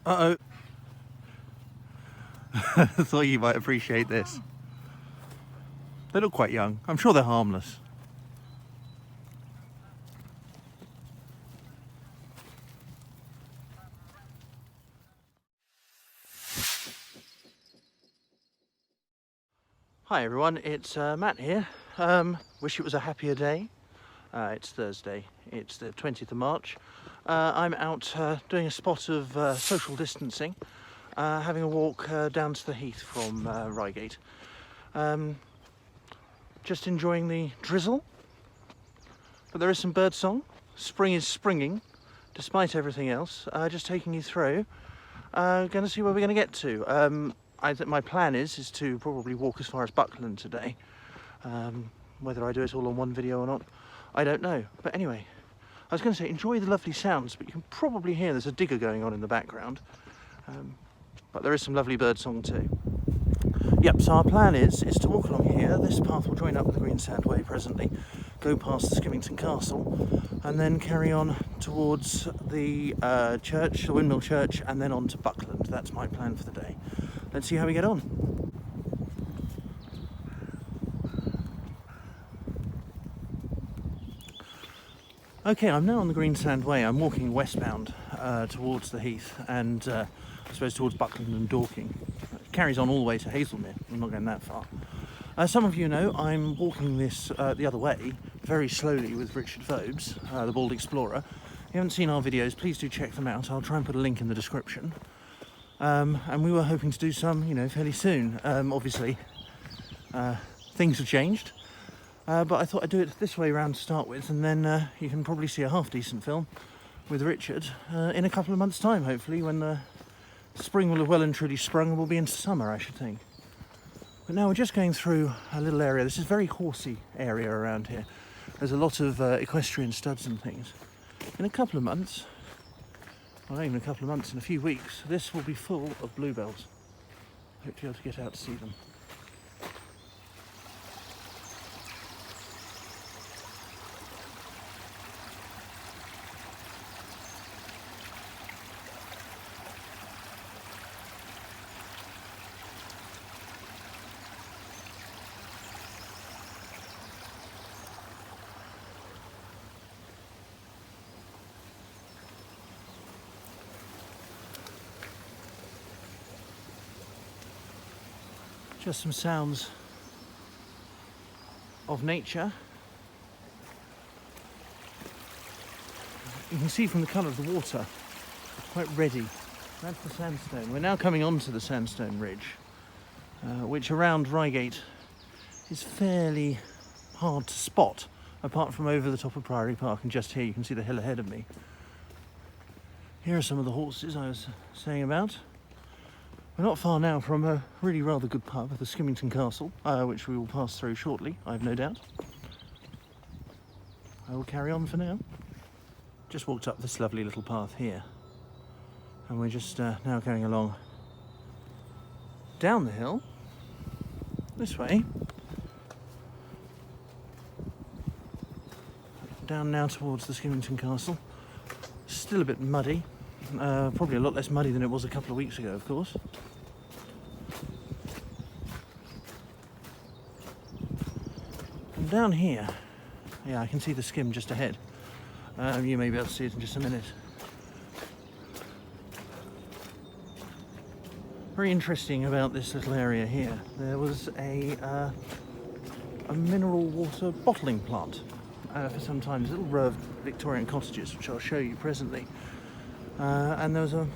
Uh-oh. Thought you might appreciate this. They look quite young. I'm sure they're harmless. Hi everyone, it's Matt here. Wish it was a happier day. It's Thursday, it's the 20th of March. I'm out doing a spot of social distancing, having a walk down to the Heath from Reigate. Just enjoying the drizzle, but there is some bird song. Spring is springing, despite everything else. Just taking you through. Going to see where we're going to get to. My plan is to probably walk as far as Buckland today. Whether I do it all on one video or not, I don't know. But anyway, I was going to say enjoy the lovely sounds, but you can probably hear there's a digger going on in the background. But there is some lovely bird song too. Yep, so our plan is to walk along here. This path will join up with the Greensand Way presently, go past the Skimmington Castle, and then carry on towards the church, the Windmill Church, and then on to Buckland. That's my plan for the day. Let's see how we get on. Okay, I'm now on the Greensand Way. I'm walking westbound towards the Heath and I suppose towards Buckland and Dorking. It carries on all the way to Hazelmere. I'm not going that far. Some of you know I'm walking this the other way very slowly with Richard Vobes, the Bald Explorer. If you haven't seen our videos, please do check them out. I'll try and put a link in the description. And we were hoping to do some, fairly soon. Obviously, things have changed. But I thought I'd do it this way round to start with, and then you can probably see a half-decent film with Richard in a couple of months' time, hopefully, when the spring will have well and truly sprung and we'll be into summer, I should think. But now we're just going through a little area. This is a very horsey area around here. There's a lot of equestrian studs and things. In a couple of months, well, not even a couple of months, in a few weeks, this will be full of bluebells. Hope you'll be able to get out to see them. Just some sounds of nature. You can see from the colour of the water, it's quite reddy. That's the sandstone. We're now coming onto the sandstone ridge, which around Reigate is fairly hard to spot, apart from over the top of Priory Park, and just here you can see the hill ahead of me. Here are some of the horses I was saying about. We're not far now from a really rather good pub, the Skimmington Castle, which we will pass through shortly, I have no doubt. I will carry on for now. Just walked up this lovely little path here, and we're just now going along down the hill, this way, down now towards the Skimmington Castle. Still a bit muddy, probably a lot less muddy than it was a couple of weeks ago, of course. And down here, yeah, I can see the skim just ahead. You may be able to see it in just a minute. Very interesting about this little area here. There was a mineral water bottling plant for some time. There's a little row of Victorian cottages, which I'll show you presently. And there was a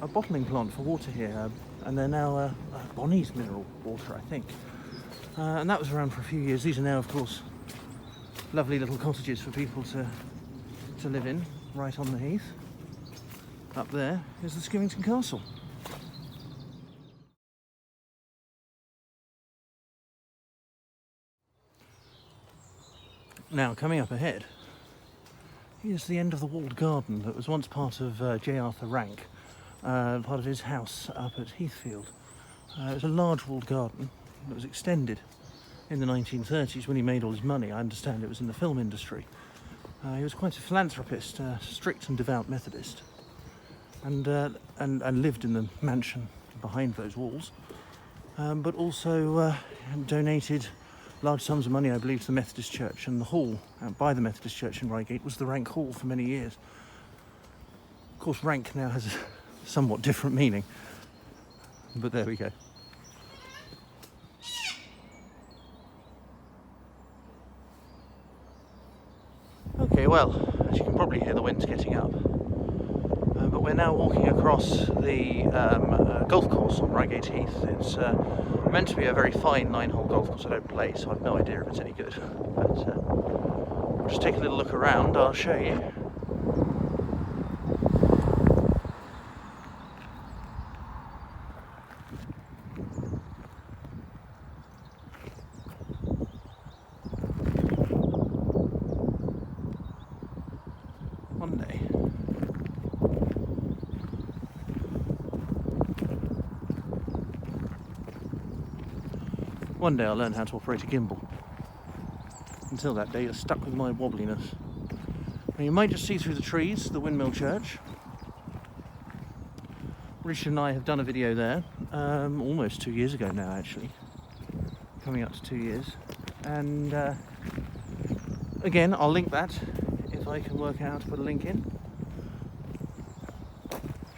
bottling plant for water here, and they're now Bonnie's mineral water, I think. And that was around for a few years. These are now, of course, lovely little cottages for people to live in, right on the Heath. Up there is the Skimmington Castle. Now, coming up ahead, here's the end of the walled garden that was once part of J. Arthur Rank, part of his house up at Heathfield. It was a large walled garden that was extended in the 1930s when he made all his money. I understand it was in the film industry. He was quite a philanthropist, strict and devout Methodist. and lived in the mansion behind those walls, but also donated large sums of money, I believe, to the Methodist Church, and the hall by the Methodist Church in Reigate was the Rank Hall for many years. Of course, rank now has a somewhat different meaning, but there we go. Okay, well, as you can probably hear, the wind's getting up. But we're now walking across the golf course on Reigate Heath. It's meant to be a very fine 9-hole golf course. I don't play, so I've no idea if it's any good. But we'll just take a little look around, I'll show you. One day I'll learn how to operate a gimbal. Until that day, you're stuck with my wobbliness. Now, you might just see through the trees the windmill church. Richard and I have done a video there, almost 2 years ago now actually. Coming up to 2 years. And again, I'll link that if I can work out how to put a link in.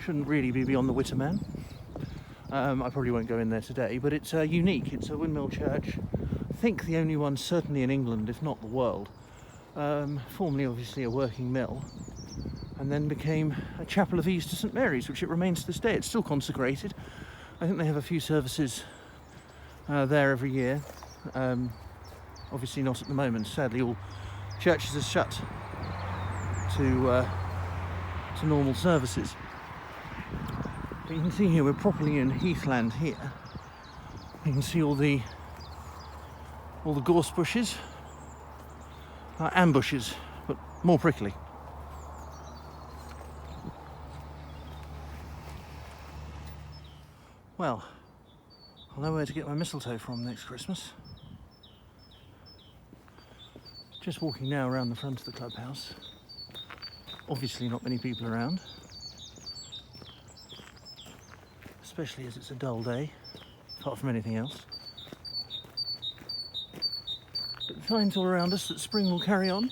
Shouldn't really be beyond the Witterman. I probably won't go in there today, but it's unique. It's a windmill church. I think the only one certainly in England, if not the world. Formerly obviously a working mill, and then became a chapel of ease to St Mary's, which it remains to this day. It's still consecrated. I think they have a few services there every year. Obviously not at the moment. Sadly, all churches are shut to normal services. But you can see here we're properly in heathland here. You can see all the gorse bushes, ambushes, but more prickly. Well, I'll know where to get my mistletoe from next Christmas. Just walking now around the front of the clubhouse. Obviously not many people around. Especially as it's a dull day, apart from anything else. But the signs all around us that spring will carry on.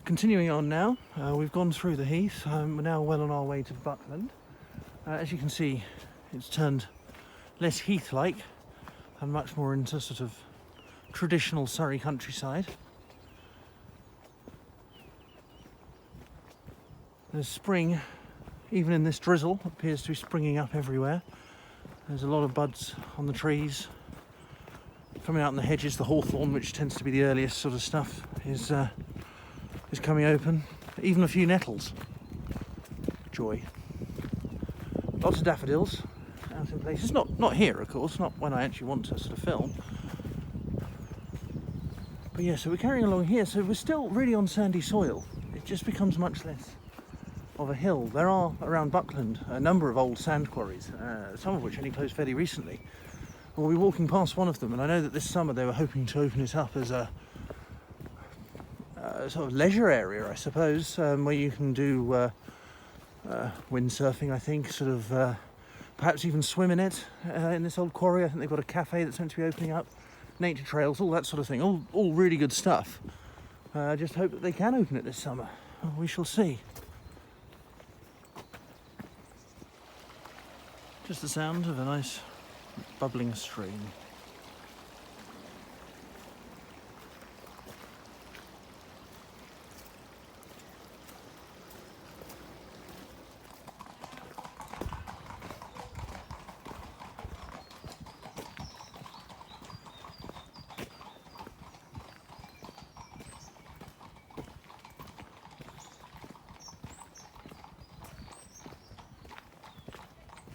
Continuing on now, we've gone through the heath. We're now well on our way to Buckland. As you can see, it's turned less heath-like and much more into sort of traditional Surrey countryside. There's spring, even in this drizzle, appears to be springing up everywhere. There's a lot of buds on the trees. Coming out in the hedges, the hawthorn, which tends to be the earliest sort of stuff, is coming open. Even a few nettles. Joy. Lots of daffodils out in places. Not here, of course, not when I actually want to sort of film. But yeah, so we're carrying along here, so we're still really on sandy soil. It just becomes much less of a hill. There are around Buckland a number of old sand quarries, some of which only closed fairly recently. We'll be walking past one of them, and I know that this summer they were hoping to open it up as a sort of leisure area, I suppose, where you can do windsurfing, I think, sort of perhaps even swim in it, in this old quarry. I think they've got a cafe that's meant to be opening up, nature trails, all that sort of thing, all really good stuff. Just hope that they can open it this summer. We shall see. Just the sound of a nice bubbling stream.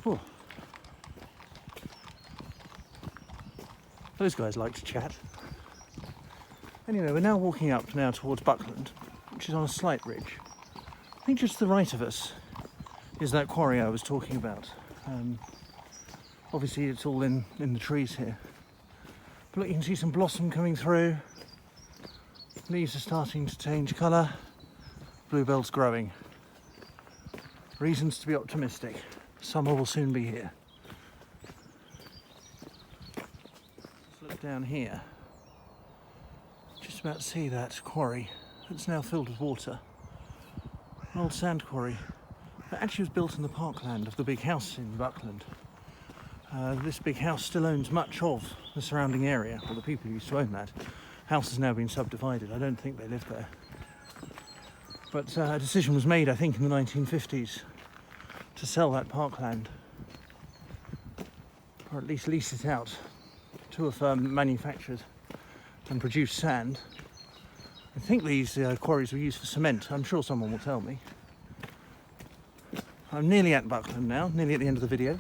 Oh. Those guys like to chat. Anyway, we're now walking up now towards Buckland, which is on a slight ridge. I think just to the right of us is that quarry I was talking about. Obviously it's all in the trees here. But look, you can see some blossom coming through. Leaves are starting to change colour. Bluebells growing. Reasons to be optimistic. Summer will soon be here. Let's look down here. Just about to see that quarry that's now filled with water. An old sand quarry that actually was built in the parkland of the big house in Buckland. This big house still owns much of the surrounding area, or the people who used to own that. House has now been subdivided. I don't think they live there. But a decision was made, I think, in the 1950s to sell that parkland, or at least lease it out to a firm that manufactured and produced sand. I think these quarries were used for cement. I'm sure someone will tell me. I'm nearly at Buckland now, nearly at the end of the video.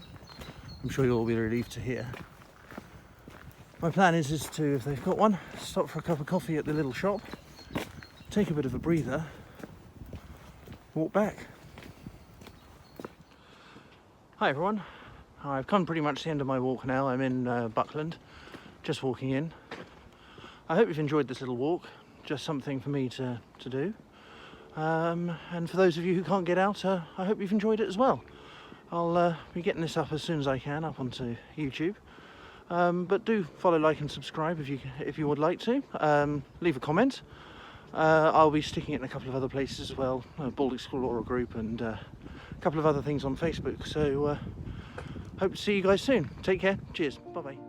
I'm sure you'll all be relieved to hear. My plan is to, if they've got one, stop for a cup of coffee at the little shop, take a bit of a breather, walk back. Hi everyone, I've come pretty much to the end of my walk now. I'm in Buckland, just walking in. I hope you've enjoyed this little walk, just something for me to do. And for those of you who can't get out, I hope you've enjoyed it as well. I'll be getting this up as soon as I can, up onto YouTube. But do follow, like and subscribe if you would like to. Leave a comment. I'll be sticking it in a couple of other places as well, Bald Explorer group and a couple of other things on Facebook. So hope to see you guys soon. Take care. Cheers. Bye bye.